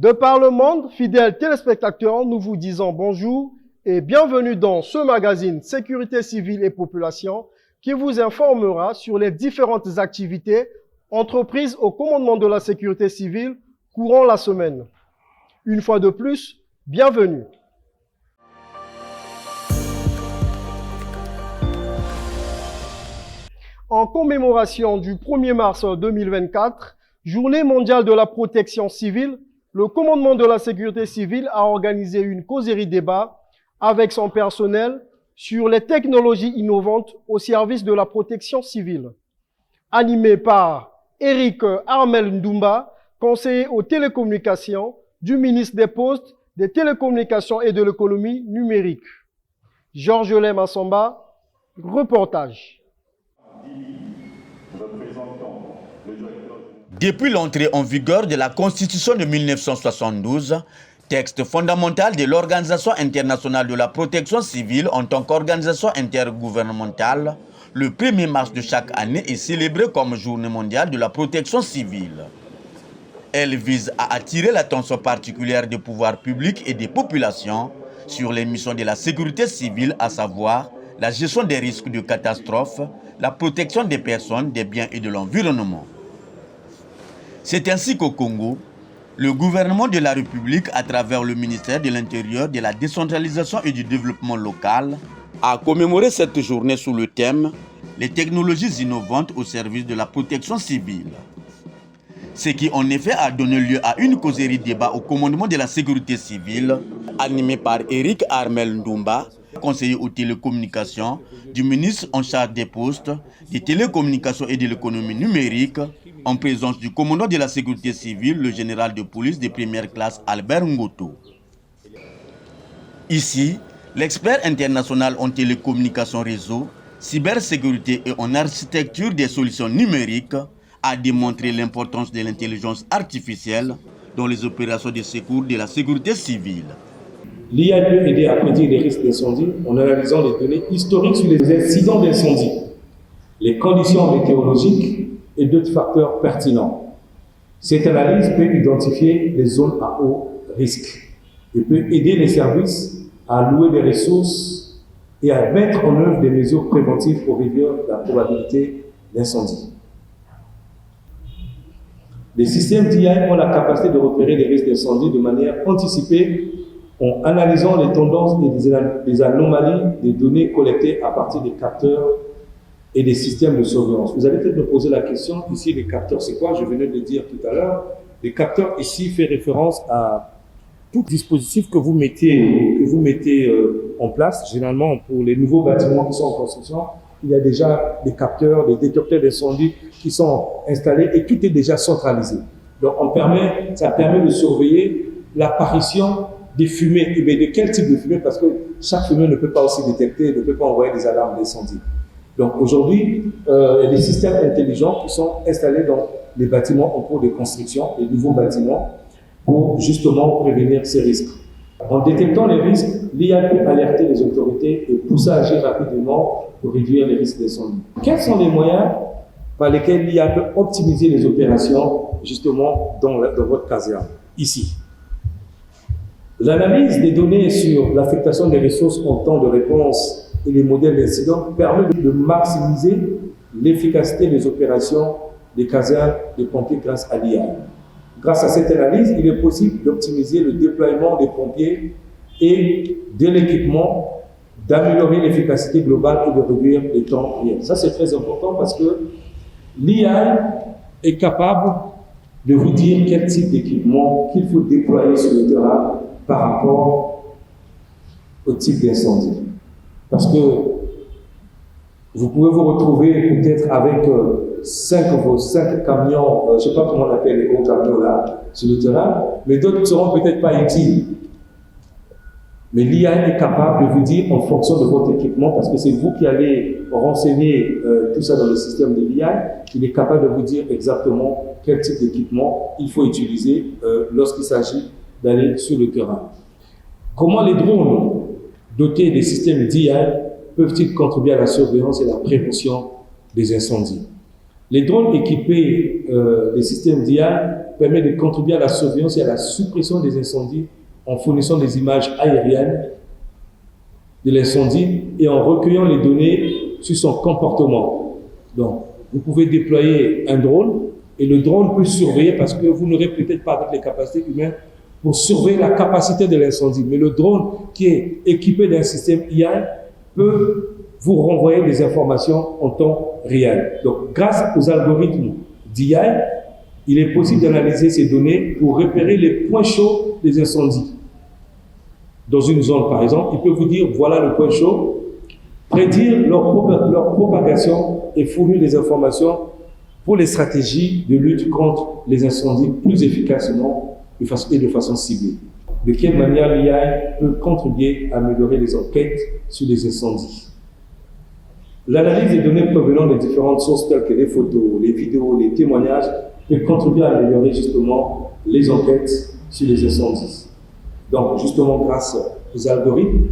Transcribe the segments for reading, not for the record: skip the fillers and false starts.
De par le monde, fidèles téléspectateurs, nous vous disons bonjour et bienvenue dans ce magazine Sécurité civile et population qui vous informera sur les différentes activités entreprises au commandement de la sécurité civile courant la semaine. Une fois de plus, bienvenue. En commémoration du 1er mars 2024, Journée mondiale de la protection civile, le commandement de la sécurité civile a organisé une causerie débat avec son personnel sur les technologies innovantes au service de la protection civile. Animé par Eric Armel Ndoumba, conseiller aux télécommunications du ministre des Postes, des Télécommunications et de l'économie numérique. Georges Lemassamba, reportage. Depuis l'entrée en vigueur de la Constitution de 1972, texte fondamental de l'Organisation internationale de la protection civile en tant qu'organisation intergouvernementale, le 1er mars de chaque année est célébré comme Journée mondiale de la protection civile. Elle vise à attirer l'attention particulière des pouvoirs publics et des populations sur les missions de la sécurité civile, à savoir la gestion des risques de catastrophes, la protection des personnes, des biens et de l'environnement. C'est ainsi qu'au Congo, le gouvernement de la République, à travers le ministère de l'Intérieur, de la décentralisation et du développement local, a commémoré cette journée sous le thème « Les technologies innovantes au service de la protection civile ». Ce qui en effet a donné lieu à une causerie débat au commandement de la sécurité civile, animée par Eric Armel Ndoumba, conseiller aux télécommunications, du ministre en charge des postes, des télécommunications et de l'économie numérique, en présence du commandant de la sécurité civile, le général de police de première classe Albert Ngoto. Ici, l'expert international en télécommunications réseau, cybersécurité et en architecture des solutions numériques a démontré l'importance de l'intelligence artificielle dans les opérations de secours de la sécurité civile. L'IA peut aider à prédire les risques d'incendie en analysant les données historiques sur les incidents d'incendie, les conditions météorologiques et d'autres facteurs pertinents. Cette analyse peut identifier les zones à haut risque et peut aider les services à allouer des ressources et à mettre en œuvre des mesures préventives pour réduire la probabilité d'incendie. Les systèmes d'IA ont la capacité de repérer les risques d'incendie de manière anticipée en analysant les tendances et les anomalies des données collectées à partir des capteurs et des systèmes de surveillance. Vous allez peut-être me poser la question, ici les capteurs c'est quoi? Je venais de le dire tout à l'heure. Les capteurs ici fait référence à tout dispositif que vous mettez en place. Généralement pour les nouveaux bâtiments qui sont en construction, il y a déjà des capteurs, des détecteurs d'incendie qui sont installés et tout est déjà centralisé. Donc ça permet de surveiller l'apparition des fumées. Et bien de quel type de fumée? Parce que chaque fumée ne peut pas aussi détecter, ne peut pas envoyer des alarmes d'incendie. Donc aujourd'hui, il y a des systèmes intelligents qui sont installés dans les bâtiments en cours de construction, les nouveaux bâtiments, pour justement prévenir ces risques. En détectant les risques, l'IA peut alerter les autorités et pousser à agir rapidement pour réduire les risques d'incendie. Quels sont les moyens par lesquels l'IA peut optimiser les opérations justement dans votre caserne, ici? L'analyse des données sur l'affectation des ressources en temps de réponse et les modèles d'incidents permet de maximiser l'efficacité des opérations des casernes de pompiers grâce à l'IA. Grâce à cette analyse, il est possible d'optimiser le déploiement des pompiers et de l'équipement, d'améliorer l'efficacité globale et de réduire les temps réels. Ça, c'est très important parce que l'IA est capable de vous dire quel type d'équipement qu'il faut déployer sur le terrain par rapport au type d'incendie. Parce que vous pouvez vous retrouver peut-être avec 5 camions, je ne sais pas comment on appelle les gros camions là, sur le terrain, mais d'autres ne seront peut-être pas utiles. Mais l'IA est capable de vous dire en fonction de votre équipement, parce que c'est vous qui allez renseigner tout ça dans le système de l'IA, il est capable de vous dire exactement quel type d'équipement il faut utiliser lorsqu'il s'agit d'aller sur le terrain. Comment les drones dotés des systèmes d'IA peuvent-ils contribuer à la surveillance et la prévention des incendies? Les drones équipés des systèmes d'IA permettent de contribuer à la surveillance et à la suppression des incendies en fournissant des images aériennes de l'incendie et en recueillant les données sur son comportement. Donc, vous pouvez déployer un drone et le drone peut surveiller parce que vous n'aurez peut-être pas avec les capacités humaines pour surveiller la capacité de l'incendie. Mais le drone qui est équipé d'un système IA peut vous renvoyer des informations en temps réel. Donc, grâce aux algorithmes d'IA, il est possible d'analyser ces données pour repérer les points chauds des incendies. Dans une zone, par exemple, il peut vous dire, voilà le point chaud, prédire leur propagation et fournir des informations pour les stratégies de lutte contre les incendies plus efficacement et de façon ciblée. De quelle manière l'IA peut contribuer à améliorer les enquêtes sur les incendies? L'analyse des données provenant des différentes sources telles que les photos, les vidéos, les témoignages peut contribuer à améliorer justement les enquêtes sur les incendies. Donc justement grâce aux algorithmes,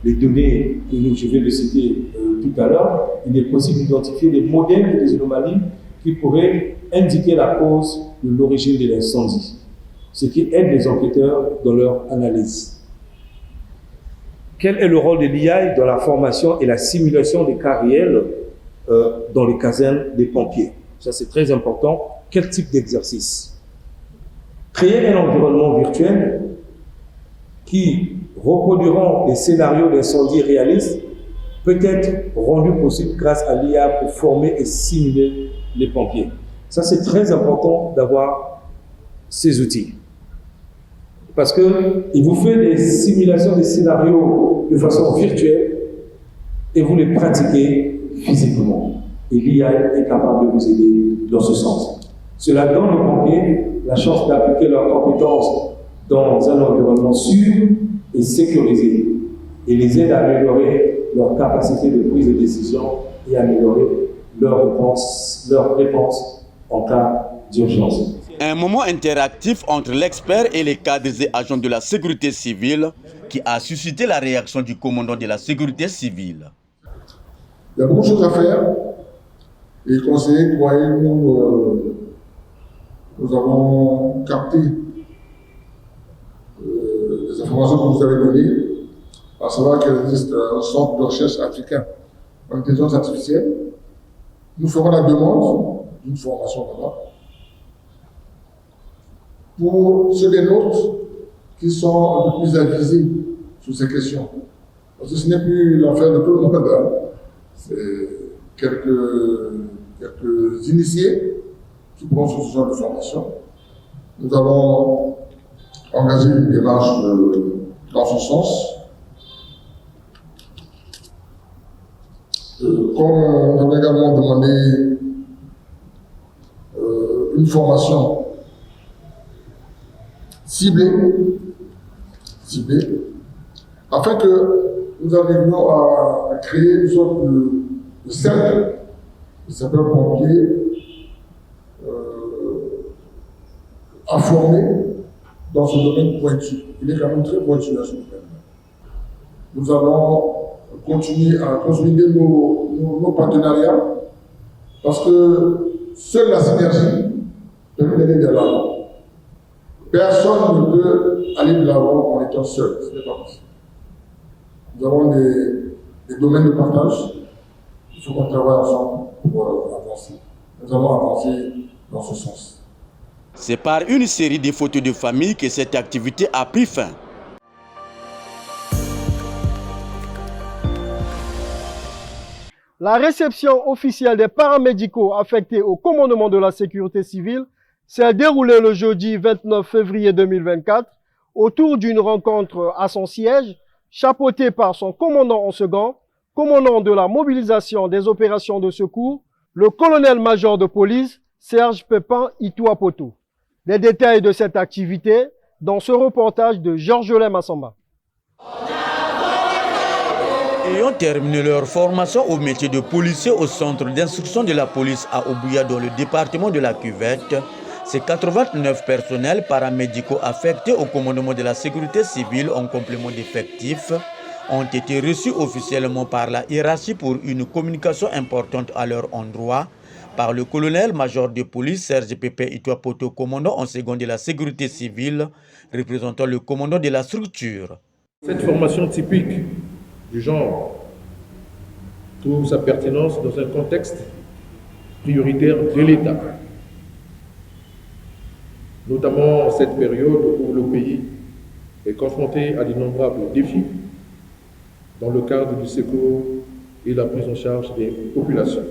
les données que je vais le citer tout à l'heure, il est possible d'identifier des modèles et des anomalies qui pourraient indiquer la cause de l'origine de l'incendie, ce qui aide les enquêteurs dans leur analyse. Quel est le rôle de l'IA dans la formation et la simulation des cas réels dans les casernes des pompiers? Ça, c'est très important. Quel type d'exercice? Créer un environnement virtuel qui reproduiront des scénarios d'incendie réalistes peut être rendu possible grâce à l'IA pour former et simuler les pompiers. Ça, c'est très important d'avoir ces outils. Parce qu'il vous fait des simulations des scénarios de façon virtuelle et vous les pratiquez physiquement. Et l'IA est capable de vous aider dans ce sens. Cela donne aux pompiers la chance d'appliquer leurs compétences dans un environnement sûr et sécurisé et les aide à améliorer leur capacité de prise de décision et améliorer leur réponse en cas d'urgence. Un moment interactif entre l'expert et les cadres et agents de la sécurité civile qui a suscité la réaction du commandant de la sécurité civile. Il y a beaucoup de choses à faire et conseiller, croyez-nous, nous avons capté les informations que vous avez données, à savoir qu'il existe un centre de recherche africain en intelligence artificielle. Nous ferons la demande d'une formation là-bas pour ceux des nôtres qui sont un peu plus avisés sur ces questions. Parce que ce n'est plus l'affaire de tout le monde, hein. C'est quelques initiés qui prennent ce genre de formation. Nous allons engager une démarche dans ce sens. Comme nous avons également demandé une formation ciblée, afin que nous arrivions à créer une sorte de cercle de sapeurs-pompiers à former dans ce domaine pointu. Il est quand même très pointu dans ce domaine. Nous allons continuer à consolider nos partenariats parce que seule la synergie permet d'aller de l'avant. Personne ne peut aller de l'avant en étant seul, ce n'est pas possible. Nous avons des domaines de partage, il faut qu'on travaille ensemble pour avancer. Nous allons avancer dans ce sens. C'est par une série de photos de famille que cette activité a pris fin. La réception officielle des paramédicaux affectés au commandement de la sécurité civile s'est déroulée le jeudi 29 février 2024 autour d'une rencontre à son siège, chapeautée par son commandant en second, commandant de la mobilisation des opérations de secours, le colonel-major de police Serge Pépin Itouapoto. Les détails de cette activité dans ce reportage de Georges Massamba. Ayant terminé leur formation au métier de policier au centre d'instruction de la police à Obouya dans le département de la Cuvette, ces 89 personnels paramédicaux affectés au commandement de la sécurité civile en complément d'effectifs ont été reçus officiellement par la hiérarchie pour une communication importante à leur endroit par le colonel-major de police Serge Pépé Ituapoto, commandant en second de la sécurité civile, représentant le commandant de la structure. Cette formation typique du genre trouve sa pertinence dans un contexte prioritaire de l'État, notamment en cette période où le pays est confronté à d'innombrables défis dans le cadre du secours et de la prise en charge des populations.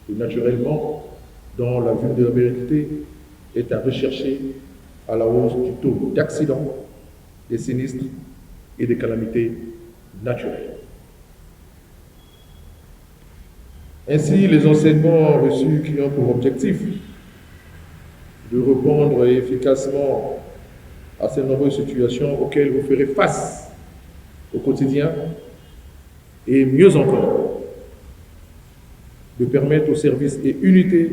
Et naturellement, dont la vulnérabilité est à rechercher à la hausse du taux d'accidents, des sinistres et des calamités naturelles. Ainsi, les enseignements reçus qui ont pour objectif de répondre efficacement à ces nombreuses situations auxquelles vous ferez face au quotidien et mieux encore, de permettre aux services et unités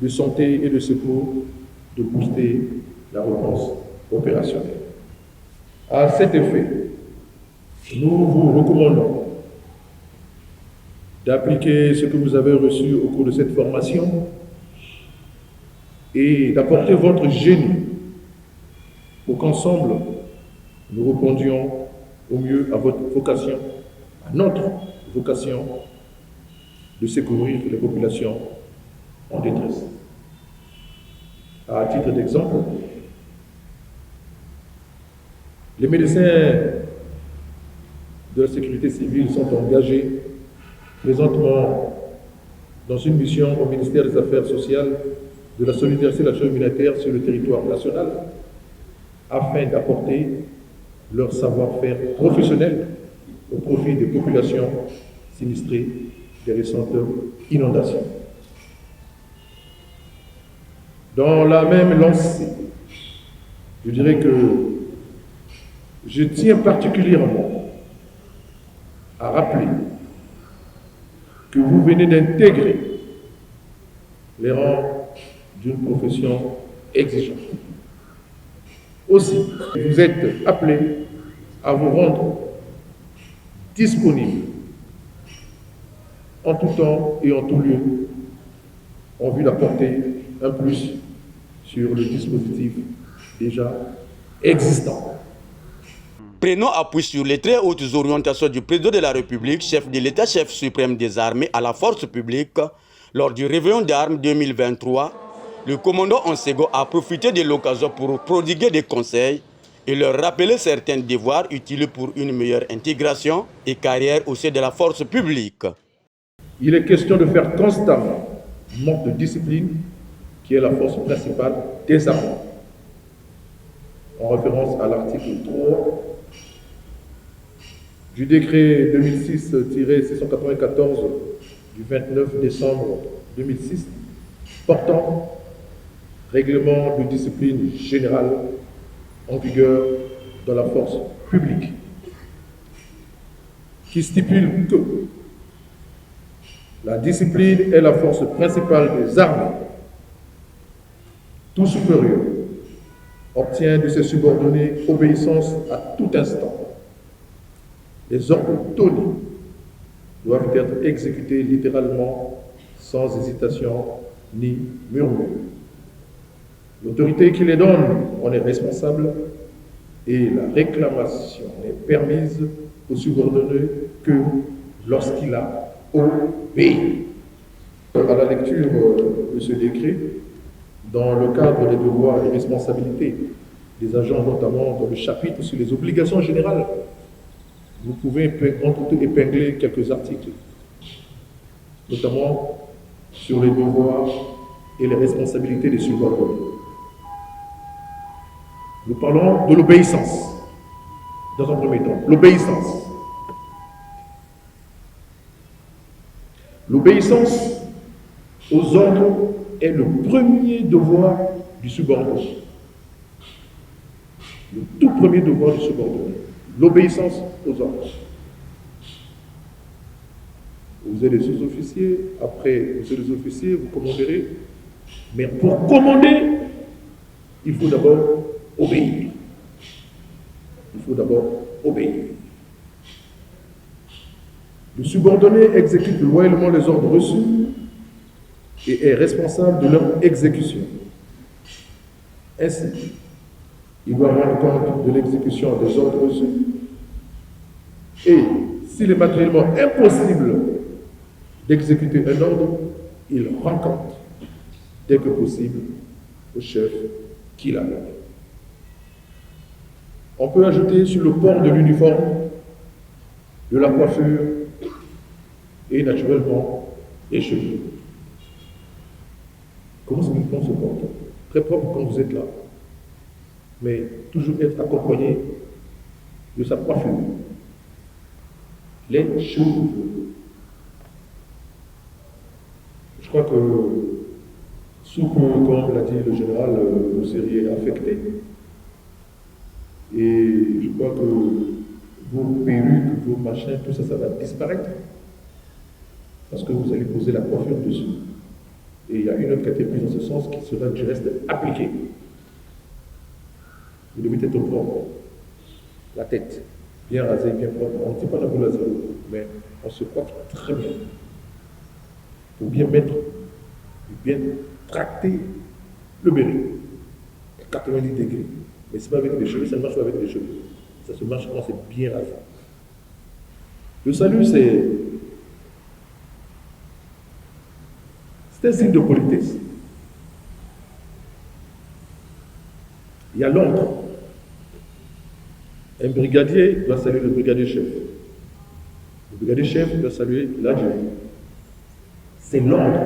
de santé et de secours de booster la réponse opérationnelle. À cet effet, nous vous recommandons d'appliquer ce que vous avez reçu au cours de cette formation et d'apporter votre génie pour qu'ensemble, nous répondions au mieux à votre vocation, à notre vocation de secourir les populations en détresse. À titre d'exemple, les médecins de la sécurité civile sont engagés présentement dans une mission au ministère des Affaires sociales, de la solidarité et de l'action humanitaire sur le territoire national afin d'apporter leur savoir-faire professionnel au profit des populations sinistrées des récentes inondations. Dans la même lancée, je dirais que je tiens particulièrement à rappeler que vous venez d'intégrer les rangs d'une profession exigeante. Aussi, vous êtes appelés à vous rendre disponibles en tout temps et en tout lieu en vue d'apporter un plus sur le dispositif déjà existant. Prenons appui sur les très hautes orientations du président de la République, chef de l'État, chef suprême des armées à la force publique. Lors du réveillon d'armes 2023, le commandant en second a profité de l'occasion pour prodiguer des conseils et leur rappeler certains devoirs utiles pour une meilleure intégration et carrière au sein de la force publique. Il est question de faire constamment montre de discipline qui est la force principale des armées. En référence à l'article 3 du décret 2006-694 du 29 décembre 2006 portant règlement de discipline générale en vigueur dans la force publique, qui stipule que la discipline est la force principale des armées. Tout supérieur obtient de ses subordonnés obéissance à tout instant. Les ordres donnés doivent être exécutés littéralement, sans hésitation ni murmure. L'autorité qui les donne en est responsable et la réclamation n'est permise au subordonné que lorsqu'il a obéi. À la lecture de ce décret, dans le cadre des devoirs et responsabilités des agents, notamment dans le chapitre sur les obligations générales, vous pouvez épingler quelques articles, notamment sur les devoirs et les responsabilités des subordonnés. Nous parlons de l'obéissance, dans un premier temps. L'obéissance. L'obéissance aux ordres est le premier devoir du subordonné. Le tout premier devoir du subordonné. L'obéissance aux ordres. Vous êtes des sous-officiers, après vous êtes des officiers, vous commanderez. Mais pour commander, il faut d'abord obéir. Il faut d'abord obéir. Le subordonné exécute loyalement les ordres reçus et est responsable de leur exécution. Ainsi, il doit rendre compte de l'exécution des ordres reçus et, s'il est matériellement impossible d'exécuter un ordre, il rend compte dès que possible au chef qui l'a donné. On peut ajouter sur le port de l'uniforme, de la coiffure et naturellement les cheveux. Comment ce l'uniforme se porte? Très propre quand vous êtes là, mais toujours être accompagné de sa coiffure, les cheveux. Je crois que, comme l'a dit le général, vous seriez affecté. Et je crois que vos perruques, vos machins, tout ça, ça va disparaître. Parce que vous allez poser la coiffure dessus. Et il y a une autre qui a été prise dans ce sens qui sera du reste appliquée. Vous devez être propre. La tête, bien rasée, bien propre. On ne dit pas la boule à zéro, mais on se coiffe très bien. Il faut bien mettre, bien tracter le béret. 90 degrés. Mais ce n'est pas avec les cheveux, ça ne marche pas avec les cheveux. Ça se marche quand c'est bien rasé. Le salut, c'est un signe de politesse. Il y a l'ordre. Un brigadier doit saluer le brigadier chef. Le brigadier chef doit saluer l'adjudant. C'est l'ordre.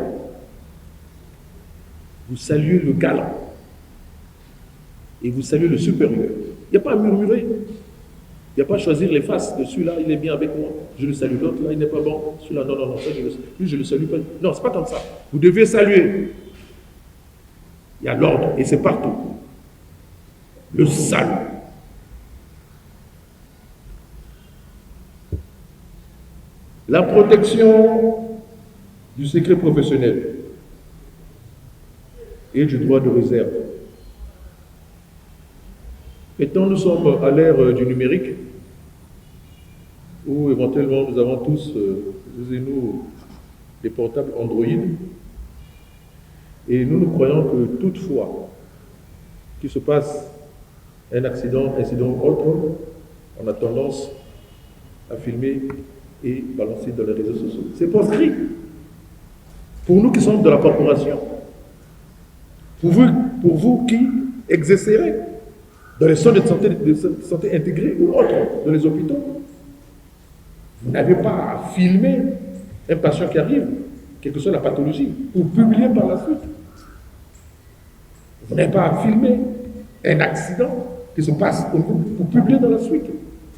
Vous saluez le galant. Et vous saluez le supérieur. Il n'y a pas à murmurer. Il n'y a pas à choisir les faces de celui-là, il est bien avec moi. Je le salue, l'autre là, il n'est pas bon. Celui-là, non, ça, lui, je le salue pas. Non, c'est pas comme ça. Vous devez saluer. Il y a l'ordre, et c'est partout. Le salut. La protection du secret professionnel et du droit de réserve. Maintenant, nous sommes à l'ère du numérique, où éventuellement nous avons tous, vous et nous, des portables Android, et nous croyons que toutefois qu'il se passe un incident ou autre, on a tendance à filmer et balancer dans les réseaux sociaux. C'est proscrit. Pour nous qui sommes de la corporation, pour vous qui exercerez dans les centres de santé intégrés ou autres, dans les hôpitaux, vous n'avez pas à filmer un patient qui arrive, quelle que soit la pathologie, pour publier par la suite. Vous n'avez pas à filmer un accident qui se passe pour publier dans la suite.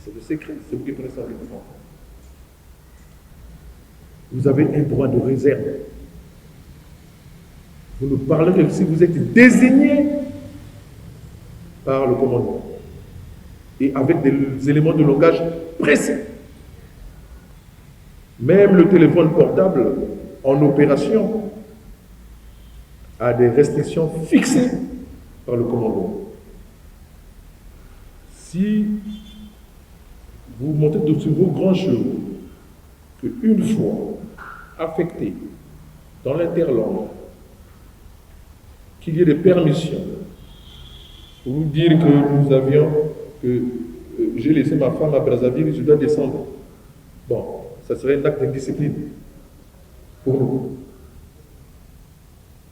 C'est le secret, c'est vous qui prenez ça avec vous. Vous avez un droit de réserve. Vous ne parlerez que si vous êtes désigné par le commandement et avec des éléments de langage précis. Même le téléphone portable en opération a des restrictions fixées par le commandement. Si vous montez sur vos grands chevaux, qu'une fois affecté dans l'interlangue, qu'il y ait des permissions pour vous dire que j'ai laissé ma femme à Brazzaville, je dois descendre. Bon, ça serait un acte d'indiscipline pour nous.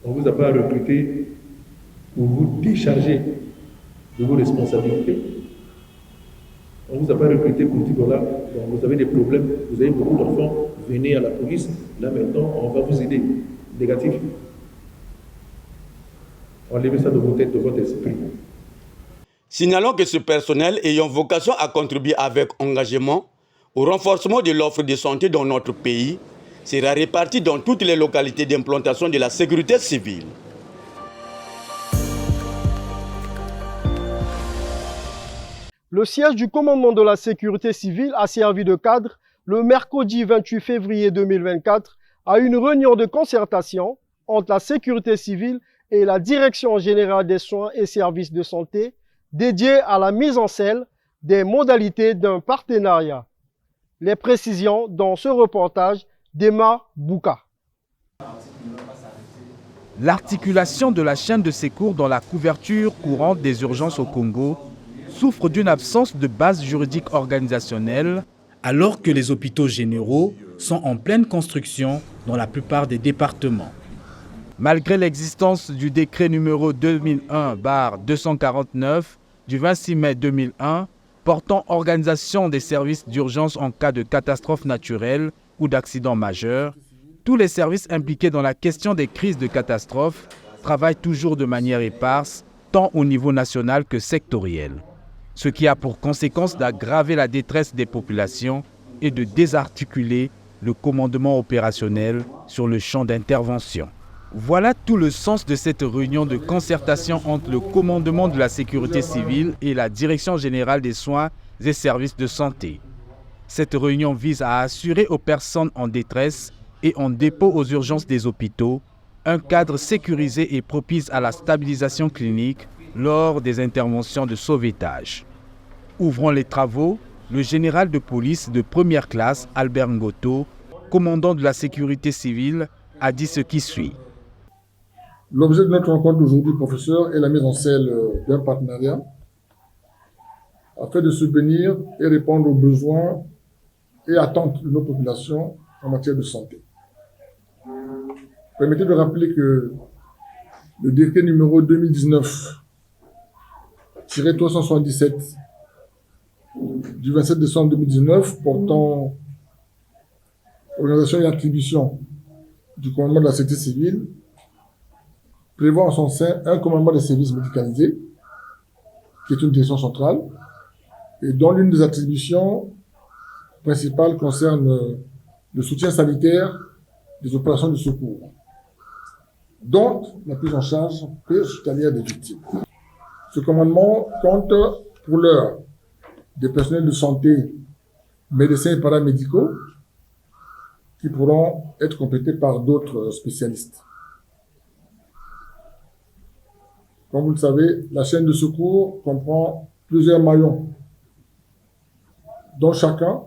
On ne vous a pas recruté pour vous décharger de vos responsabilités. On ne vous a pas recruté pour dire, voilà, vous avez des problèmes, vous avez beaucoup d'enfants, venez à la police, là maintenant, on va vous aider. Négatif. Enlevez ça de vos têtes, de votre esprit. Signalons que ce personnel ayant vocation à contribuer avec engagement au renforcement de l'offre de santé dans notre pays sera réparti dans toutes les localités d'implantation de la sécurité civile. Le siège du commandement de la sécurité civile a servi de cadre le mercredi 28 février 2024 à une réunion de concertation entre la sécurité civile et la Direction générale des soins et services de santé dédiée à la mise en scène des modalités d'un partenariat. Les précisions dans ce reportage d'Emma Bouka. L'articulation de la chaîne de secours dans la couverture courante des urgences au Congo souffre d'une absence de base juridique organisationnelle, alors que les hôpitaux généraux sont en pleine construction dans la plupart des départements. Malgré l'existence du décret numéro 2001/249 du 26 mai 2001 portant organisation des services d'urgence en cas de catastrophe naturelle ou d'accident majeur, tous les services impliqués dans la question des crises de catastrophe travaillent toujours de manière éparse, tant au niveau national que sectoriel, ce qui a pour conséquence d'aggraver la détresse des populations et de désarticuler le commandement opérationnel sur le champ d'intervention. Voilà tout le sens de cette réunion de concertation entre le commandement de la sécurité civile et la Direction générale des soins et services de santé. Cette réunion vise à assurer aux personnes en détresse et en dépôt aux urgences des hôpitaux un cadre sécurisé et propice à la stabilisation clinique lors des interventions de sauvetage. Ouvrant les travaux, le général de police de première classe, Albert Ngoto, commandant de la sécurité civile, a dit ce qui suit. L'objet de notre rencontre d'aujourd'hui, professeur, est la mise en scène d'un partenariat afin de subvenir et répondre aux besoins et attentes de nos populations en matière de santé. Permettez de rappeler que le décret numéro 2019-377 du 27 décembre 2019 portant organisation et attribution du commandement de la sécurité civile prévoit en son sein un commandement des services médicalisés, qui est une direction centrale, et dont l'une des attributions principales concerne le soutien sanitaire des opérations de secours, dont la prise en charge hospitalière des victimes. Ce commandement compte pour l'heure des personnels de santé, médecins et paramédicaux, qui pourront être complétés par d'autres spécialistes. Comme vous le savez, la chaîne de secours comprend plusieurs maillons, dont chacun,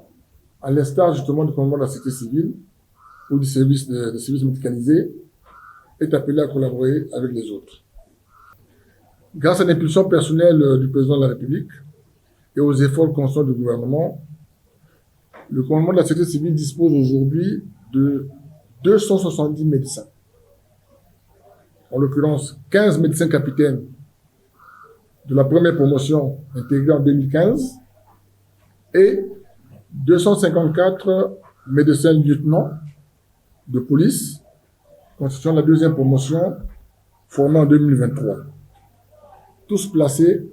à l'instar justement du commandement de la sécurité civile ou des services médicalisés, est appelé à collaborer avec les autres. Grâce à l'impulsion personnelle du président de la République et aux efforts constants du gouvernement, le commandement de la sécurité civile dispose aujourd'hui de 270 médecins. En l'occurrence, 15 médecins capitaines de la première promotion intégrée en 2015 et 254 médecins lieutenants de police constituant la deuxième promotion formée en 2023. Tous placés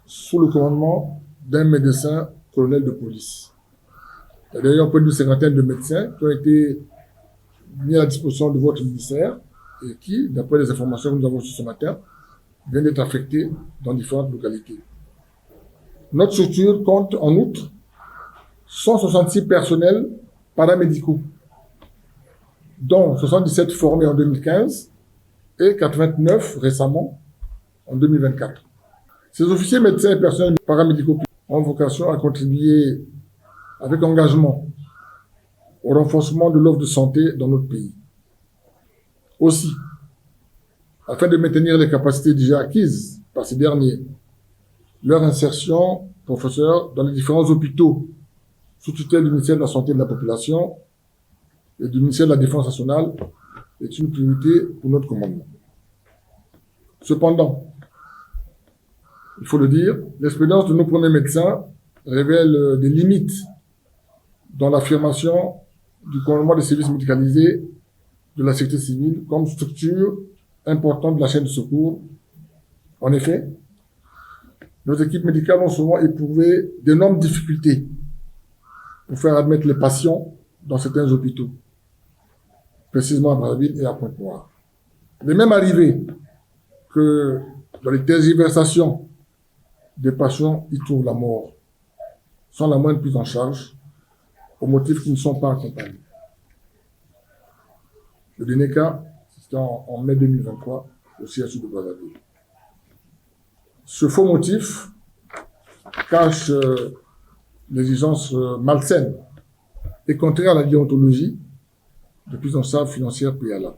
sous le commandement d'un médecin colonel de police. Il y a d'ailleurs près d'une cinquantaine de médecins qui ont été mis à la disposition de votre ministère et qui, d'après les informations que nous avons reçues ce matin, viennent d'être affectés dans différentes localités. Notre structure compte en outre 166 personnels paramédicaux, dont 77 formés en 2015 et 89 récemment en 2024. Ces officiers médecins et personnels paramédicaux ont vocation à contribuer avec engagement au renforcement de l'offre de santé dans notre pays. Aussi, afin de maintenir les capacités déjà acquises par ces derniers, leur insertion, professeur, dans les différents hôpitaux sous tutelle du ministère de la Santé et de la Population et du ministère de la Défense nationale est une priorité pour notre commandement. Cependant, il faut le dire, l'expérience de nos premiers médecins révèle des limites dans l'affirmation du commandement des services médicalisés de la sécurité civile comme structure importante de la chaîne de secours. En effet, nos équipes médicales ont souvent éprouvé d'énormes difficultés pour faire admettre les patients dans certains hôpitaux, précisément à Brazzaville et à Pointe-Noire. Il est même arrivé que dans les tergiversations, des patients y trouvent la mort, sans la moindre prise en charge, au motif qu'ils ne sont pas accompagnés. Le dernier cas, c'était en mai 2023, au CHU de Brazzaville. Ce faux motif cache l'exigence malsaine et contraire à la déontologie de prise en charge financière préalable.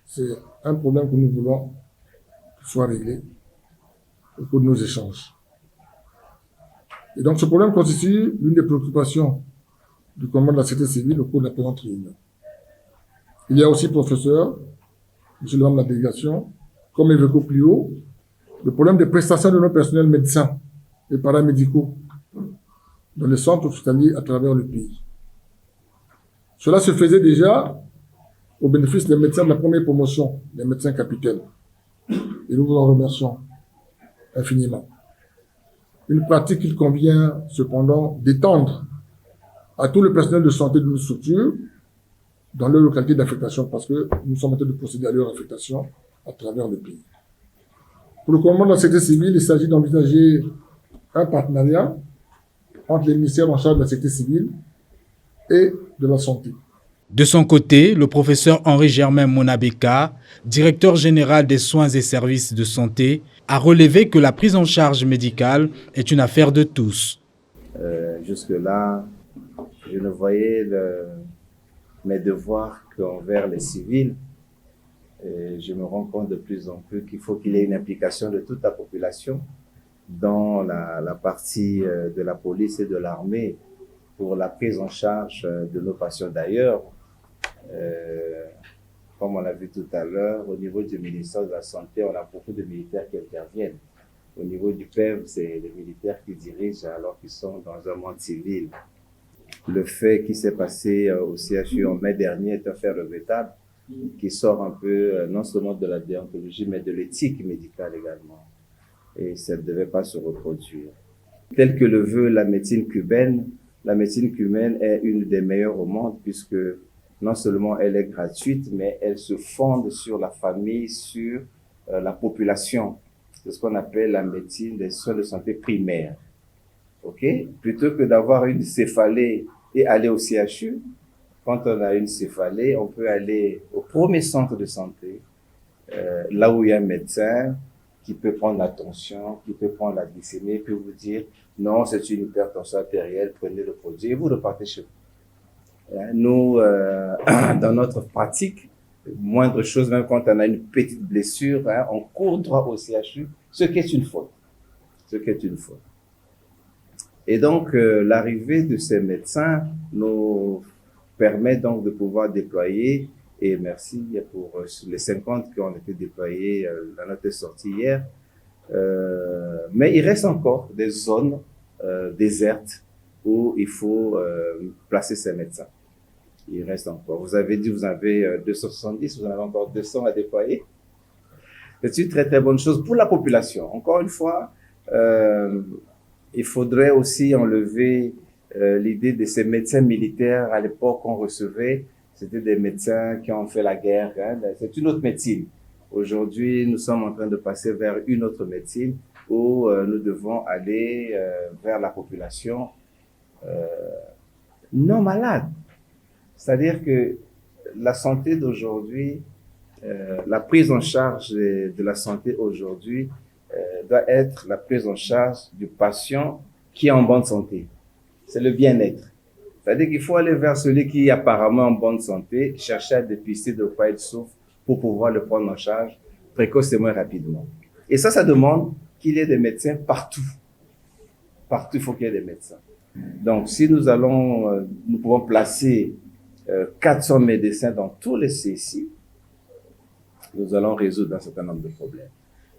C'est un problème que nous voulons qu'il soit réglé au cours de nos échanges. Et donc, ce problème constitue l'une des préoccupations du commandement de la sécurité civile au cours de la présente réunion. Il y a aussi, professeur, monsieur le membre de la délégation, comme évoqué plus haut, le problème des prestations de nos personnels médecins et paramédicaux dans les centres hospitaliers à travers le pays. Cela se faisait déjà au bénéfice des médecins de la première promotion, les médecins capitaines. Et nous vous en remercions infiniment. Une pratique qu'il convient cependant d'étendre à tout le personnel de santé de nos structures dans leur localité d'affectation, parce que nous sommes en train de procéder à leur affectation à travers le pays. Pour le commandement de la sécurité civile, il s'agit d'envisager un partenariat entre les ministères en charge de la sécurité civile et de la santé. De son côté, le professeur Henri-Germain Monabeka, directeur général des soins et services de santé, a relevé que la prise en charge médicale est une affaire de tous. Jusque-là, je ne voyais mes devoirs qu'envers les civils. Et je me rends compte de plus en plus qu'il faut qu'il y ait une implication de toute la population dans la partie de la police et de l'armée pour la prise en charge de nos patients. D'ailleurs, comme on l'a vu tout à l'heure, au niveau du ministère de la Santé, on a beaucoup de militaires qui interviennent. Au niveau du PEV, c'est les militaires qui dirigent alors qu'ils sont dans un monde civil. Le fait qui s'est passé au CHU en mai dernier est un fait regrettable qui sort un peu non seulement de la déontologie, mais de l'éthique médicale également. Et ça ne devait pas se reproduire. Tel que le veut la médecine cubaine est une des meilleures au monde puisque non seulement elle est gratuite, mais elle se fonde sur la famille, sur la population. C'est ce qu'on appelle la médecine des soins de santé primaires. Ok? Plutôt que d'avoir une céphalée et aller au CHU, quand on a une céphalée, on peut aller au premier centre de santé, là où il y a un médecin qui peut prendre la tension, qui peut prendre la glycémie, puis vous dire non, c'est une hypertension artérielle, prenez le produit et vous repartez chez vous. Nous, dans notre pratique, moindre chose, même quand on a une petite blessure, on court droit au CHU, ce qui est une faute. Et donc, l'arrivée de ces médecins nous permet donc de pouvoir déployer, et merci pour les 50 qui ont été déployés dans notre sortie hier, mais il reste encore des zones désertes où il faut placer ces médecins. Il reste encore. Vous avez dit, vous avez 270, vous en avez encore 200 à déployer. C'est une très très bonne chose pour la population. Encore une fois, il faudrait aussi enlever l'idée de ces médecins militaires à l'époque qu'on recevait. C'était des médecins qui ont fait la guerre. C'est une autre médecine. Aujourd'hui, nous sommes en train de passer vers une autre médecine où nous devons aller vers la population non malade. C'est-à-dire que la santé d'aujourd'hui, la prise en charge de la santé aujourd'hui doit être la prise en charge du patient qui est en bonne santé. C'est le bien-être. C'est-à-dire qu'il faut aller vers celui qui est apparemment en bonne santé, chercher à dépister de quoi il souffre pour pouvoir le prendre en charge précocement et rapidement. Et ça demande qu'il y ait des médecins partout. Partout, il faut qu'il y ait des médecins. Donc, si nous pouvons placer 400 médecins dans tous les CSI, nous allons résoudre un certain nombre de problèmes.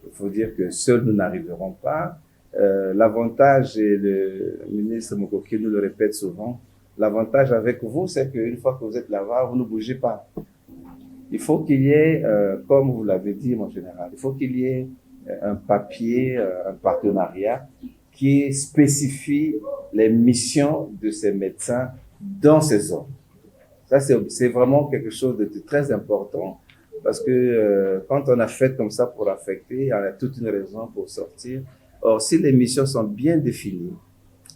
Il faut dire que seuls nous n'arriverons pas. L'avantage, et le ministre Mokoki nous le répète souvent, l'avantage avec vous, c'est qu'une fois que vous êtes là-bas, vous ne bougez pas. Il faut qu'il y ait, comme vous l'avez dit, mon général, il faut qu'il y ait un papier, un partenariat qui spécifie les missions de ces médecins dans ces zones. Ça, c'est vraiment quelque chose de très important parce que quand on a fait comme ça pour affecter, on a toute une raison pour sortir. Or, si les missions sont bien définies,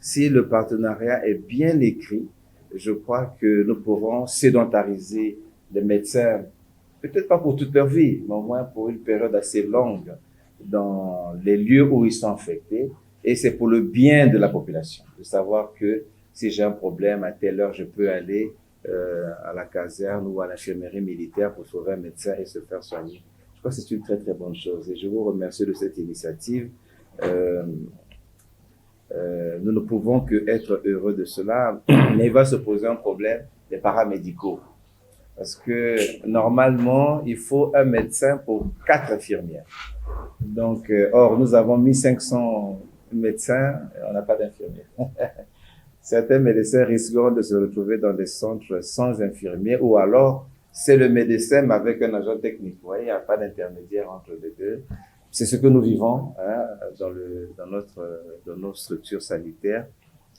si le partenariat est bien écrit, je crois que nous pourrons sédentariser les médecins, peut-être pas pour toute leur vie, mais au moins pour une période assez longue dans les lieux où ils sont affectés. Et c'est pour le bien de la population, de savoir que si j'ai un problème à telle heure, je peux aller à la caserne ou à l'infirmerie militaire pour trouver un médecin et se faire soigner. Je crois que c'est une très très bonne chose et je vous remercie de cette initiative. Nous ne pouvons que être heureux de cela, mais il va se poser un problème des paramédicaux. Parce que normalement, il faut un médecin pour 4 infirmières. Donc, or, nous avons 1500 médecins, et on n'a pas d'infirmières. Certains médecins risqueront de se retrouver dans des centres sans infirmiers, ou alors c'est le médecin mais avec un agent technique. Vous voyez, il n'y a pas d'intermédiaire entre les deux. C'est ce que nous vivons dans nos structures sanitaires,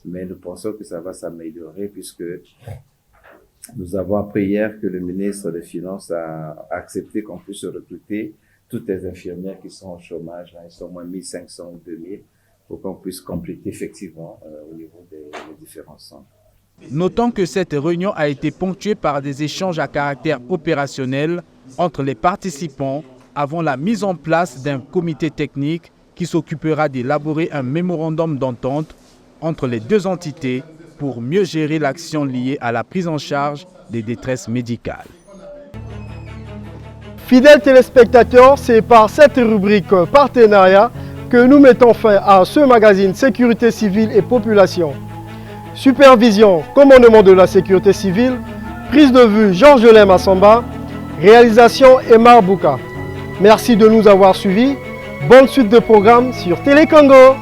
mais nous pensons que ça va s'améliorer puisque nous avons appris hier que le ministre des Finances a accepté qu'on puisse recruter toutes les infirmières qui sont au chômage. Ils sont au moins 1500 ou 2000 pour qu'on puisse compléter effectivement au niveau des différents centres. Notons que cette réunion a été ponctuée par des échanges à caractère opérationnel entre les participants avant la mise en place d'un comité technique qui s'occupera d'élaborer un mémorandum d'entente entre les deux entités pour mieux gérer l'action liée à la prise en charge des détresses médicales. Fidèles téléspectateurs, c'est par cette rubrique partenariat que nous mettons fin à ce magazine Sécurité civile et population. Supervision, commandement de la sécurité civile, prise de vue Georges Lem Assamba, réalisation Emar Bouka. Merci de nous avoir suivis. Bonne suite de programme sur Télé Congo.